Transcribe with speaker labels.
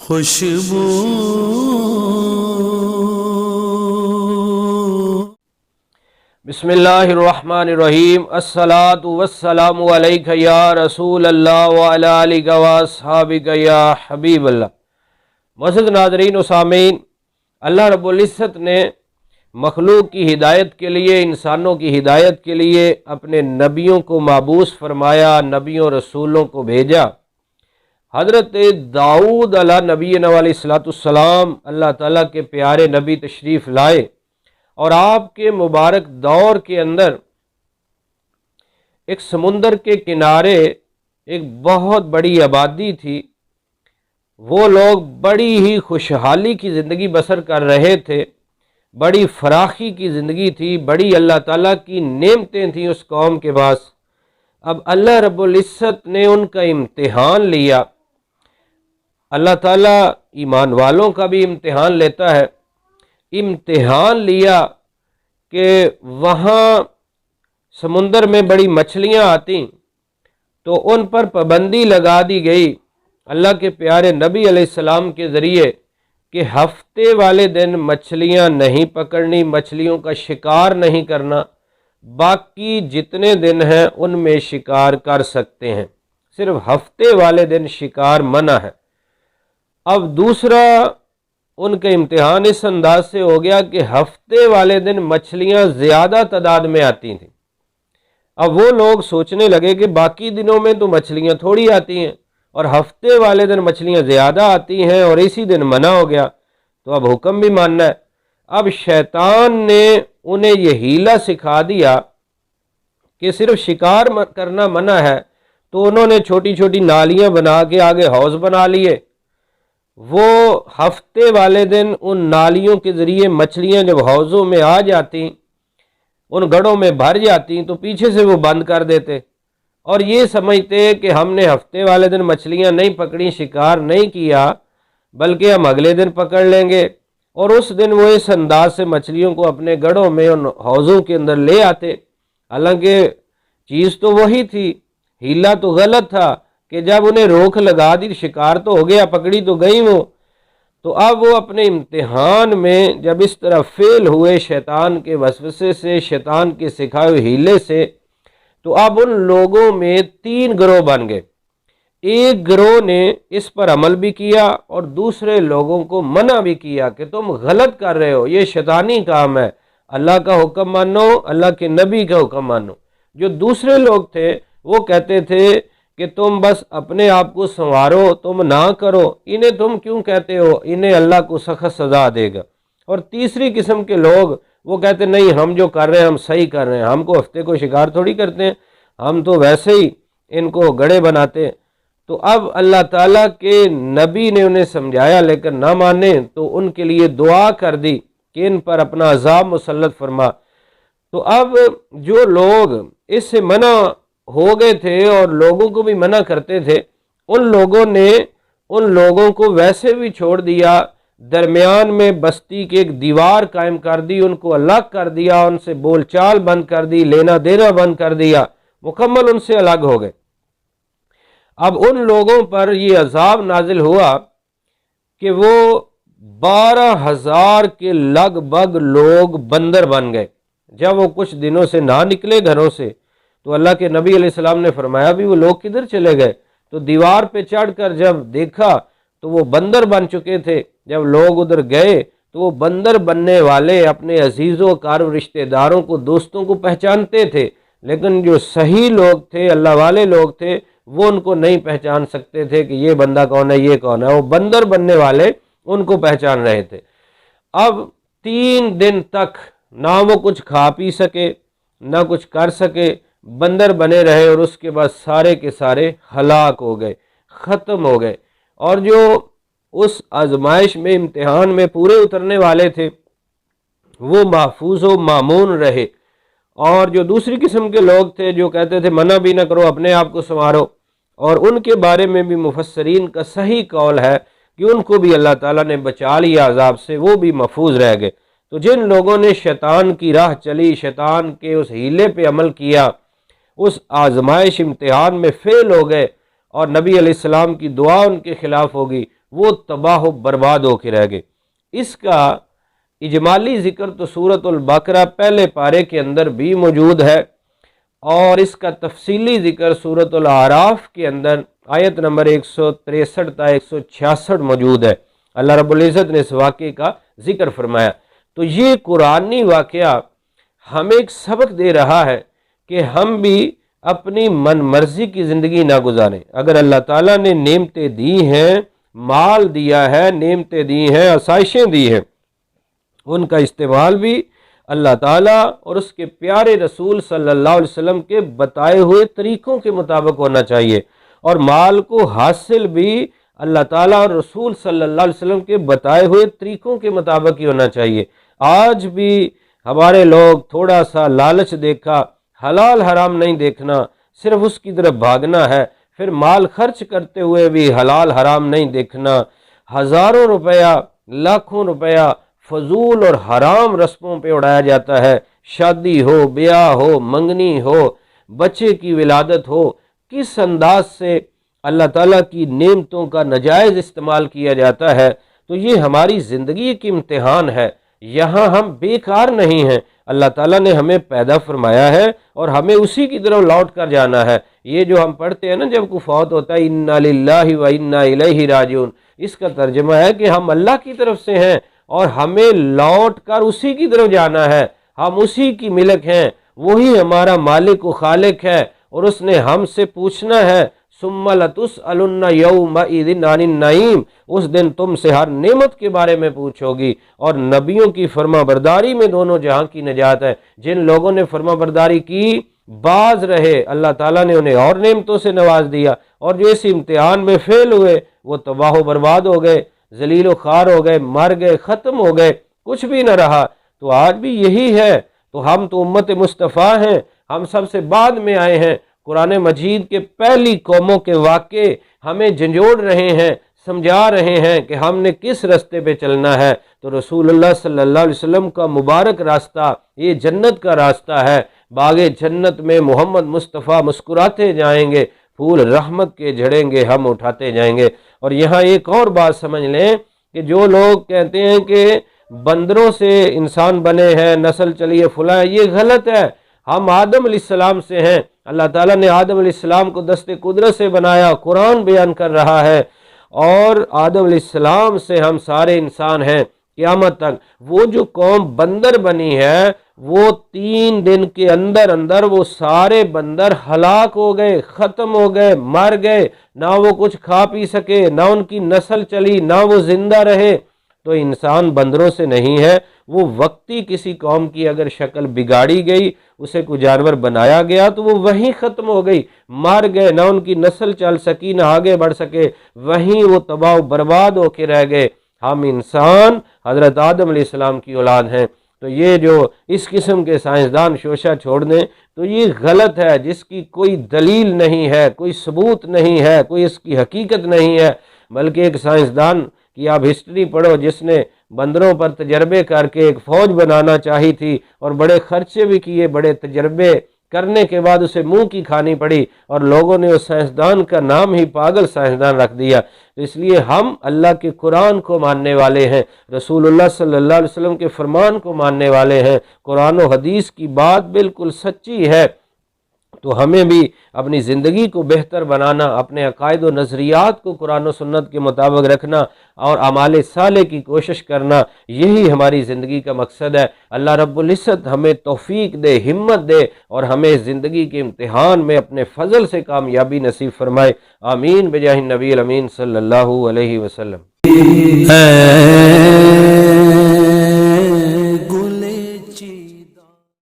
Speaker 1: खुशबू
Speaker 2: बिस्मिल्लाहिर्रहमानिर्रहीम। अस्सलातु वस्सलामु अलैका या रसूल अल्लाह व अला आलिका व अस्हाबिका या हबीब अल्लाह। मौजूद नाज़रीन व सामीन, अल्लाह रब्बुल इज़्ज़त ने मखलूक की हिदायत के लिए, इंसानों की हिदायत के लिए अपने नबियों को माबूस फरमाया, नबियों रसूलों को भेजा। हज़रत दाऊद अला नबीना अलैहिस्सलाम अल्लाह ताला के प्यारे नबी तशरीफ़ लाए और आपके मुबारक दौर के अंदर एक समुंदर के किनारे एक बहुत बड़ी आबादी थी। वो लोग बड़ी ही खुशहाली की ज़िंदगी बसर कर रहे थे, बड़ी फराखी की ज़िंदगी थी, बड़ी अल्लाह ताला की नेमतें थीं उस कौम के पास। अब अल्लाह रब्बुल इज़्ज़त ने उनका इम्तिहान लिया। अल्लाह ताला ईमान वालों का भी इम्तिहान लेता है। इम्तिहान लिया कि वहाँ समुंदर में बड़ी मछलियाँ आती तो उन पर पाबंदी लगा दी गई अल्लाह के प्यारे नबी अलैहिस्सलाम के ज़रिए कि हफ्ते वाले दिन मछलियाँ नहीं पकड़नी, मछलियों का शिकार नहीं करना, बाकी जितने दिन हैं उनमें शिकार कर सकते हैं, सिर्फ हफ्ते वाले दिन शिकार मना है। अब दूसरा उनका इम्तिहान इस अंदाज से हो गया कि हफ्ते वाले दिन मछलियाँ ज़्यादा तादाद में आती थीं। अब वो लोग सोचने लगे कि बाकी दिनों में तो मछलियाँ थोड़ी आती हैं और हफ्ते वाले दिन मछलियाँ ज़्यादा आती हैं और इसी दिन मना हो गया, तो अब हुक्म भी मानना है। अब शैतान ने उन्हें ये हीला सिखा दिया कि सिर्फ शिकार करना मना है, तो उन्होंने छोटी छोटी नालियाँ बना के आगे हौज़ बना लिए। वो हफ्ते वाले दिन उन नालियों के ज़रिए मछलियाँ जब हौज़ों में आ जाती, उन गढ़ों में भर जाती, तो पीछे से वो बंद कर देते और ये समझते कि हमने हफ्ते वाले दिन मछलियाँ नहीं पकड़ी, शिकार नहीं किया, बल्कि हम अगले दिन पकड़ लेंगे। और उस दिन वो इस अंदाज से मछलियों को अपने गढ़ों में उन हौज़ों के अंदर ले आते। हालांकि चीज़ तो वही थी, हीला तो गलत था कि जब उन्हें रोक लगा दी, शिकार तो हो गया, पकड़ी तो गई वो। तो अब वो अपने इम्तिहान में जब इस तरह फेल हुए शैतान के वसवसे से, शैतान के सिखाए हुए हीले से, तो अब उन लोगों में 3 गिरोह बन गए। एक गिरोह ने इस पर अमल भी किया और दूसरे लोगों को मना भी किया कि तुम गलत कर रहे हो, ये शैतानी काम है, अल्लाह का हुक्म मानो, अल्लाह के नबी का हुक्म मानो। जो दूसरे लोग थे वो कहते थे कि तुम बस अपने आप को संवारो, तुम ना करो, इन्हें तुम क्यों कहते हो, इन्हें अल्लाह को सख्त सज़ा देगा। और तीसरी किस्म के लोग वो कहते नहीं, हम जो कर रहे हैं हम सही कर रहे हैं, हमको हफ्ते को शिकार थोड़ी करते हैं, हम तो वैसे ही इनको गड़े बनाते हैं। तो अब अल्लाह ताला के नबी ने उन्हें समझाया, लेकिन ना माने तो उनके लिए दुआ कर दी कि इन पर अपना अज़ाब मुसल्लत फरमा। तो अब जो लोग इससे मना हो गए थे और लोगों को भी मना करते थे, उन लोगों ने उन लोगों को वैसे भी छोड़ दिया, दरमियान में बस्ती की एक दीवार कायम कर दी, उनको अलग कर दिया, उनसे बोलचाल बंद कर दी, लेना देना बंद कर दिया, मुकम्मल उनसे अलग हो गए। अब उन लोगों पर ये अजाब नाजिल हुआ कि वो 12,000 के लगभग लोग बंदर बन गए। जब वो कुछ दिनों से ना निकले घरों से, तो अल्लाह के नबी अलैहिस्सलाम ने फरमाया भी वो लोग किधर चले गए। तो दीवार पे चढ़कर जब देखा तो वो बंदर बन चुके थे। जब लोग उधर गए तो वो बंदर बनने वाले अपने अजीज़ों कार रिश्तेदारों को, दोस्तों को पहचानते थे, लेकिन जो सही लोग थे, अल्लाह वाले लोग थे, वो उनको नहीं पहचान सकते थे कि ये बंदा कौन है, ये कौन है। वो बंदर बनने वाले उनको पहचान रहे थे। अब 3 दिन तक ना वो कुछ खा पी सके, ना कुछ कर सके, बंदर बने रहे और उसके बाद सारे के सारे हलाक हो गए, ख़त्म हो गए। और जो उस आजमाइश में, इम्तिहान में पूरे उतरने वाले थे, वो महफूज व मामून रहे। और जो दूसरी किस्म के लोग थे जो कहते थे मना भी ना करो, अपने आप को संवारो, और उनके बारे में भी मुफस्सरीन का सही कौल है कि उनको भी अल्लाह ताला ने बचा लिया अजाब से, वो भी महफूज रह गए। तो जिन लोगों ने शैतान की राह चली, शैतान के उस हीले पे अमल किया, उस आजमाइश इम्तिहान में फेल हो गए और नबी अलैहिस्सलाम की दुआ उनके खिलाफ होगी, وہ تباہ و برباد ہو کے رہ گئے۔ اس کا اجمالی ذکر تو سورۃ البقرہ پہلے پارے کے اندر بھی موجود ہے، اور اس کا تفصیلی ذکر سورۃ الاعراف کے اندر آیت نمبر 163 تا 166 موجود ہے۔ اللہ رب العزت نے اس واقعے کا ذکر فرمایا۔ تو یہ قرآنی واقعہ ہمیں ایک سبق دے رہا ہے کہ ہم بھی اپنی من مرضی کی زندگی نہ گزاریں۔ اگر اللہ تعالیٰ نے نعمتیں دی ہیں، مال دیا ہے، نعمتیں دی ہیں، آسائشیں دی ہیں، ان کا استعمال بھی اللہ تعالیٰ اور اس کے پیارے رسول صلی اللہ علیہ وسلم کے بتائے ہوئے طریقوں کے مطابق ہونا چاہیے، اور مال کو حاصل بھی اللہ تعالیٰ اور رسول صلی اللہ علیہ وسلم کے بتائے ہوئے طریقوں کے مطابق ہی ہونا چاہیے۔ آج بھی ہمارے لوگ تھوڑا سا لالچ دیکھا، حلال حرام نہیں دیکھنا، صرف اس کی طرف بھاگنا ہے، پھر مال خرچ کرتے ہوئے بھی حلال حرام نہیں دیکھنا، ہزاروں روپیہ، لاکھوں روپیہ فضول اور حرام رسموں پہ اڑایا جاتا ہے۔ شادی ہو، بیاہ ہو، منگنی ہو، بچے کی ولادت ہو، کس انداز سے اللہ تعالیٰ کی نعمتوں کا ناجائز استعمال کیا جاتا ہے۔ تو یہ ہماری زندگی کی امتحان ہے، یہاں ہم بیکار نہیں ہیں۔ اللہ تعالیٰ نے ہمیں پیدا فرمایا ہے اور ہمیں اسی کی طرف لوٹ کر جانا ہے۔ یہ جو ہم پڑھتے ہیں نا جب کوئی فوت ہوتا ہے، انا للہ و انا الیہ راجعون، اس کا ترجمہ ہے کہ ہم اللہ کی طرف سے ہیں اور ہمیں لوٹ کر اسی کی طرف جانا ہے۔ ہم اسی کی ملک ہیں، وہی ہمارا مالک و خالق ہے، اور اس نے ہم سے پوچھنا ہے، ثم لتسألن یومئذ عن النعیم، اس دن تم سے ہر نعمت کے بارے میں پوچھو گی۔ اور نبیوں کی فرما برداری میں دونوں جہاں کی نجات ہے۔ جن لوگوں نے فرما برداری کی، باز رہے، اللہ تعالیٰ نے انہیں اور نعمتوں سے نواز دیا، اور جو اس امتحان میں فیل ہوئے وہ تباہ و برباد ہو گئے، ذلیل و خوار ہو گئے، مر گئے، ختم ہو گئے، کچھ بھی نہ رہا۔ تو آج بھی یہی ہے۔ تو ہم تو امت مصطفیٰ ہیں، ہم سب سے بعد میں آئے ہیں۔ قرآن مجید کے پہلی قوموں کے واقعے ہمیں جھنجھوڑ رہے ہیں، سمجھا رہے ہیں کہ ہم نے کس راستے پہ چلنا ہے۔ تو رسول اللہ صلی اللہ علیہ وسلم کا مبارک راستہ یہ جنت کا راستہ ہے۔ باغ جنت میں محمد مصطفیٰ مسکراتے جائیں گے، پھول رحمت کے جھڑیں گے، ہم اٹھاتے جائیں گے۔ اور یہاں ایک اور بات سمجھ لیں کہ جو لوگ کہتے ہیں کہ بندروں سے انسان بنے ہیں، نسل چلی ہے فلاں، یہ غلط ہے۔ ہم آدم علیہ السلام سے ہیں، اللہ تعالیٰ نے آدم علیہ السلام کو دست قدرت سے بنایا، قرآن بیان کر رہا ہے، اور آدم علیہ السلام سے ہم سارے انسان ہیں قیامت تک۔ وہ جو قوم بندر بنی ہے، وہ 3 دن کے اندر اندر وہ سارے بندر ہلاک ہو گئے، ختم ہو گئے، مر گئے، نہ وہ کچھ کھا پی سکے، نہ ان کی نسل چلی، نہ وہ زندہ رہے۔ تو انسان بندروں سے نہیں ہے، وہ وقتی کسی قوم کی اگر شکل بگاڑی گئی، اسے کوئی جانور بنایا گیا تو وہ وہیں ختم ہو گئی، مر گئے، نہ ان کی نسل چل سکی، نہ آگے بڑھ سکے، وہیں وہ تباہ و برباد ہو کے رہ گئے۔ ہم انسان حضرت آدم علیہ السلام کی اولاد ہیں۔ تو یہ جو اس قسم کے سائنسدان شوشہ چھوڑ دیں تو یہ غلط ہے، جس کی کوئی دلیل نہیں ہے، کوئی ثبوت نہیں ہے، کوئی اس کی حقیقت نہیں ہے۔ بلکہ ایک سائنسدان کی آپ ہسٹری پڑھو جس نے بندروں پر تجربے کر کے ایک فوج بنانا چاہی تھی، اور بڑے خرچے بھی کیے، بڑے تجربے کرنے کے بعد اسے منہ کی کھانی پڑی، اور لوگوں نے اس سائنسدان کا نام ہی پاگل سائنسدان رکھ دیا۔ اس لیے ہم اللہ کے قرآن کو ماننے والے ہیں، رسول اللہ صلی اللہ علیہ وسلم کے فرمان کو ماننے والے ہیں، قرآن و حدیث کی بات بالکل سچی ہے۔ تو ہمیں بھی اپنی زندگی کو بہتر بنانا، اپنے عقائد و نظریات کو قرآن و سنت کے مطابق رکھنا، اور اعمال صالح کی کوشش کرنا، یہی ہماری زندگی کا مقصد ہے۔ اللہ رب العزت ہمیں توفیق دے، ہمت دے، اور ہمیں زندگی کے امتحان میں اپنے فضل سے کامیابی نصیب فرمائے۔ آمین بجاہ النبی الامین صلی اللہ علیہ وسلم۔